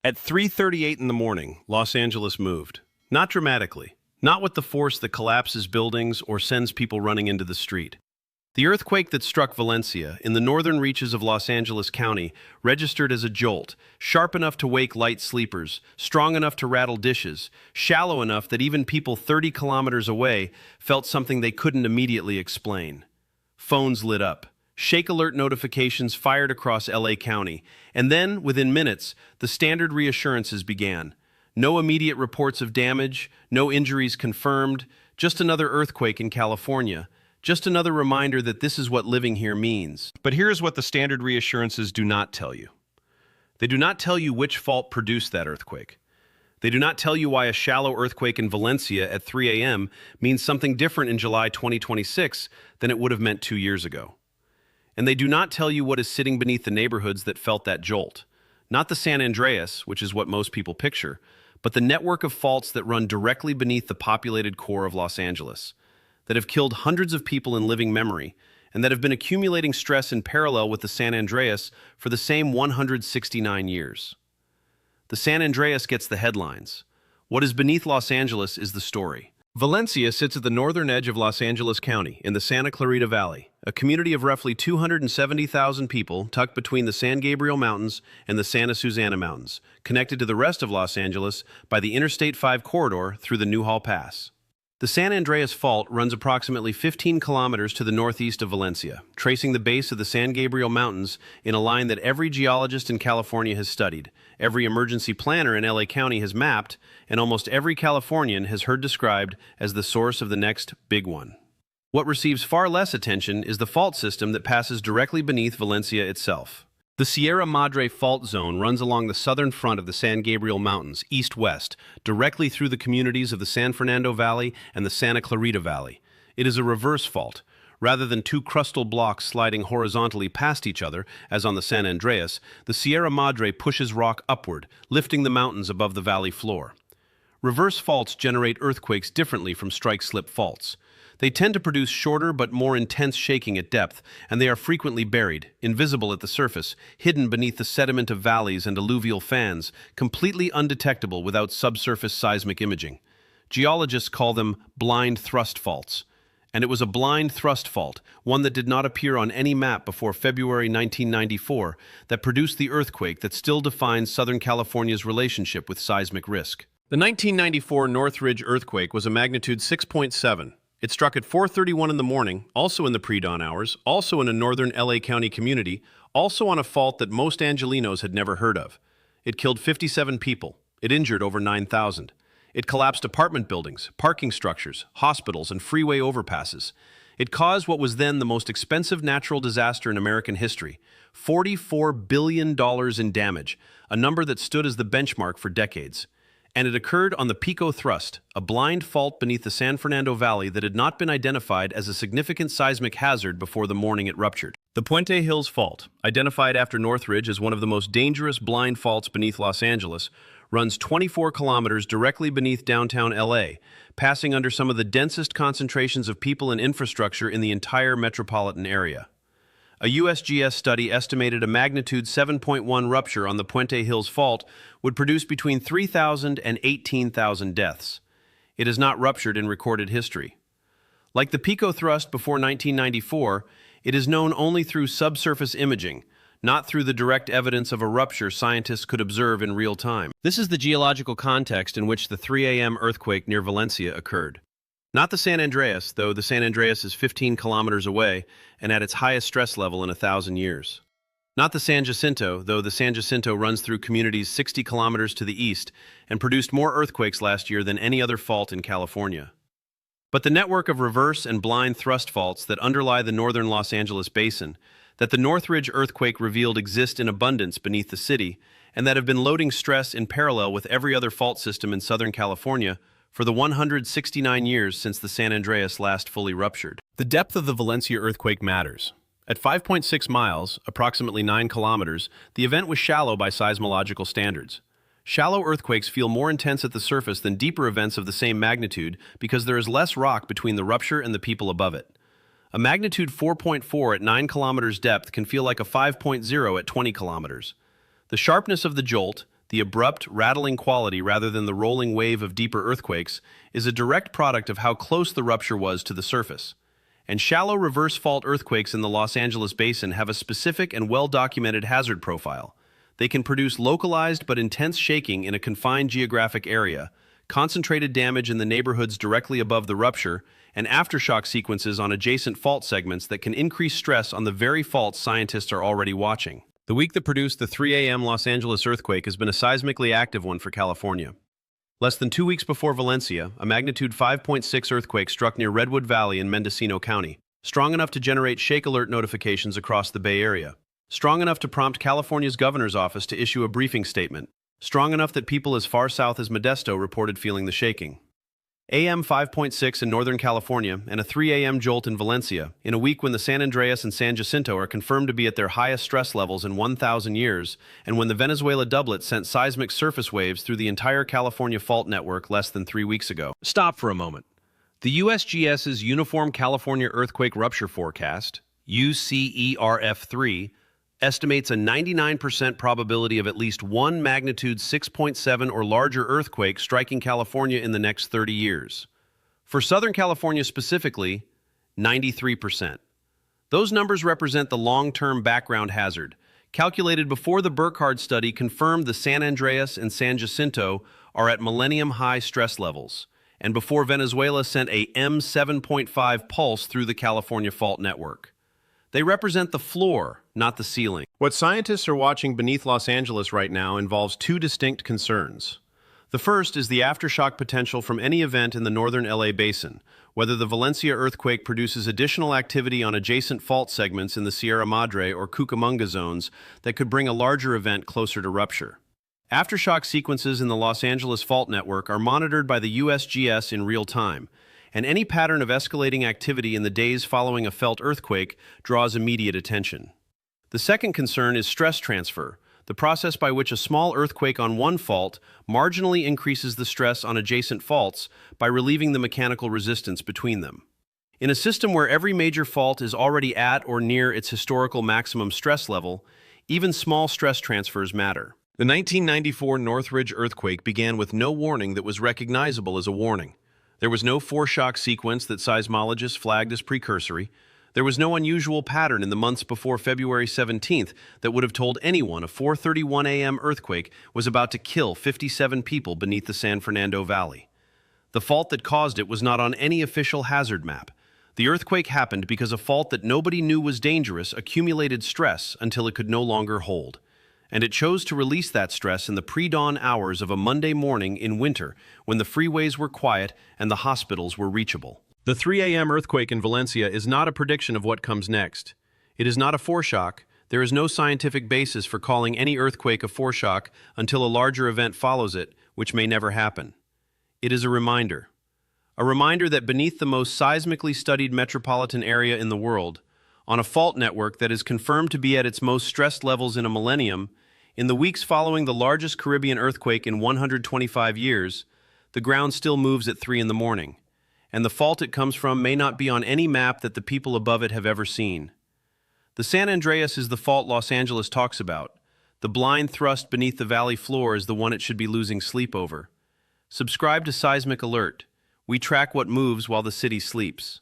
At 3:38 in the morning, Los Angeles moved. Not dramatically, not with the force that collapses buildings or sends people running into the street. The earthquake that struck Valencia, in the northern reaches of Los Angeles County, registered as a jolt, sharp enough to wake light sleepers, strong enough to rattle dishes, shallow enough that even people 30 kilometers away felt something they couldn't immediately explain. Phones lit up. Shake alert notifications fired across LA County, and then, within minutes, the standard reassurances began. No immediate reports of damage, no injuries confirmed, just another earthquake in California, just another reminder that this is what living here means. But here's what the standard reassurances do not tell you. They do not tell you which fault produced that earthquake. They do not tell you why a shallow earthquake in Valencia at 3 a.m. means something different in July 2026 than it would have meant 2 years ago. And they do not tell you what is sitting beneath the neighborhoods that felt that jolt. Not the San Andreas, which is what most people picture, but the network of faults that run directly beneath the populated core of Los Angeles, that have killed hundreds of people in living memory, and that have been accumulating stress in parallel with the San Andreas for the same 169 years. The San Andreas gets the headlines. What is beneath Los Angeles is the story. Valencia sits at the northern edge of Los Angeles County, in the Santa Clarita Valley, a community of roughly 270,000 people tucked between the San Gabriel Mountains and the Santa Susana Mountains, connected to the rest of Los Angeles by the Interstate 5 corridor through the Newhall Pass. The San Andreas Fault runs approximately 15 kilometers to the northeast of Valencia, tracing the base of the San Gabriel Mountains in a line that every geologist in California has studied, every emergency planner in LA County has mapped, and almost every Californian has heard described as the source of the next big one. What receives far less attention is the fault system that passes directly beneath Valencia itself. The Sierra Madre fault zone runs along the southern front of the San Gabriel Mountains, east-west, directly through the communities of the San Fernando Valley and the Santa Clarita Valley. It is a reverse fault. Rather than two crustal blocks sliding horizontally past each other, as on the San Andreas, the Sierra Madre pushes rock upward, lifting the mountains above the valley floor. Reverse faults generate earthquakes differently from strike-slip faults. They tend to produce shorter but more intense shaking at depth, and they are frequently buried, invisible at the surface, hidden beneath the sediment of valleys and alluvial fans, completely undetectable without subsurface seismic imaging. Geologists call them blind thrust faults. And it was a blind thrust fault, one that did not appear on any map before February 1994, that produced the earthquake that still defines Southern California's relationship with seismic risk. The 1994 Northridge earthquake was a magnitude 6.7. It struck at 4:31 in the morning, also in the pre-dawn hours, also in a northern LA County community, also on a fault that most Angelenos had never heard of. It killed 57 people. It injured over 9,000. It collapsed apartment buildings, parking structures, hospitals, and freeway overpasses. It caused what was then the most expensive natural disaster in American history, $44 billion in damage, a number that stood as the benchmark for decades. And it occurred on the Pico Thrust, a blind fault beneath the San Fernando Valley that had not been identified as a significant seismic hazard before the morning it ruptured. The Puente Hills Fault, identified after Northridge as one of the most dangerous blind faults beneath Los Angeles, runs 24 kilometers directly beneath downtown LA, passing under some of the densest concentrations of people and infrastructure in the entire metropolitan area. A USGS study estimated a magnitude 7.1 rupture on the Puente Hills Fault would produce between 3,000 and 18,000 deaths. It has not ruptured in recorded history. Like the Pico Thrust before 1994, it is known only through subsurface imaging, not through the direct evidence of a rupture scientists could observe in real time. This is the geological context in which the 3 a.m. earthquake near Valencia occurred. Not the San Andreas, though the San Andreas is 15 kilometers away and at its highest stress level in 1,000 years. Not the San Jacinto, though the San Jacinto runs through communities 60 kilometers to the east and produced more earthquakes last year than any other fault in California. But the network of reverse and blind thrust faults that underlie the northern Los Angeles basin, that the Northridge earthquake revealed exist in abundance beneath the city, and that have been loading stress in parallel with every other fault system in Southern California for the 169 years since the San Andreas last fully ruptured. The depth of the Valencia earthquake matters. At 5.6 miles, approximately 9 kilometers, the event was shallow by seismological standards. Shallow earthquakes feel more intense at the surface than deeper events of the same magnitude because there is less rock between the rupture and the people above it. A magnitude 4.4 at 9 kilometers depth can feel like a 5.0 at 20 kilometers. The sharpness of the jolt, The abrupt, rattling quality rather than the rolling wave of deeper earthquakes is a direct product of how close the rupture was to the surface. And shallow reverse fault earthquakes in the Los Angeles basin have a specific and well-documented hazard profile. They can produce localized but intense shaking in a confined geographic area, concentrated damage in the neighborhoods directly above the rupture, and aftershock sequences on adjacent fault segments that can increase stress on the very faults scientists are already watching. The week that produced the 3 a.m. Los Angeles earthquake has been a seismically active one for California. Less than 2 weeks before Valencia, a magnitude 5.6 earthquake struck near Redwood Valley in Mendocino County, strong enough to generate shake alert notifications across the Bay Area, strong enough to prompt California's governor's office to issue a briefing statement, strong enough that people as far south as Modesto reported feeling the shaking. AM 5.6 in Northern California and a 3 a.m. jolt in Valencia, in a week when the San Andreas and San Jacinto are confirmed to be at their highest stress levels in 1,000 years, and when the Venezuela doublet sent seismic surface waves through the entire California fault network less than 3 weeks ago. Stop for a moment. The USGS's Uniform California Earthquake Rupture Forecast, UCERF3, estimates a 99% probability of at least one magnitude 6.7 or larger earthquake striking California in the next 30 years. For Southern California specifically, 93%. Those numbers represent the long-term background hazard, calculated before the Burkhardt study confirmed the San Andreas and San Jacinto are at millennium-high stress levels, and before Venezuela sent a M7.5 pulse through the California fault network. They represent the floor, not the ceiling. What scientists are watching beneath Los Angeles right now involves two distinct concerns. The first is the aftershock potential from any event in the northern LA basin, whether the Valencia earthquake produces additional activity on adjacent fault segments in the Sierra Madre or Cucamonga zones that could bring a larger event closer to rupture. Aftershock sequences in the Los Angeles fault network are monitored by the USGS in real time, and any pattern of escalating activity in the days following a felt earthquake draws immediate attention. The second concern is stress transfer, the process by which a small earthquake on one fault marginally increases the stress on adjacent faults by relieving the mechanical resistance between them. In a system where every major fault is already at or near its historical maximum stress level, even small stress transfers matter. The 1994 Northridge earthquake began with no warning that was recognizable as a warning. There was no foreshock sequence that seismologists flagged as precursory. There was no unusual pattern in the months before February 17th that would have told anyone a 4:31 a.m. earthquake was about to kill 57 people beneath the San Fernando Valley. The fault that caused it was not on any official hazard map. The earthquake happened because a fault that nobody knew was dangerous accumulated stress until it could no longer hold. And it chose to release that stress in the pre-dawn hours of a Monday morning in winter when the freeways were quiet and the hospitals were reachable. The 3 a.m. earthquake in Valencia is not a prediction of what comes next. It is not a foreshock. There is no scientific basis for calling any earthquake a foreshock until a larger event follows it, which may never happen. It is a reminder that beneath the most seismically studied metropolitan area in the world, on a fault network that is confirmed to be at its most stressed levels in a millennium, in the weeks following the largest Caribbean earthquake in 125 years, the ground still moves at 3 in the morning, and the fault it comes from may not be on any map that the people above it have ever seen. The San Andreas is the fault Los Angeles talks about. The blind thrust beneath the valley floor is the one it should be losing sleep over. Subscribe to Seismic Alert. We track what moves while the city sleeps.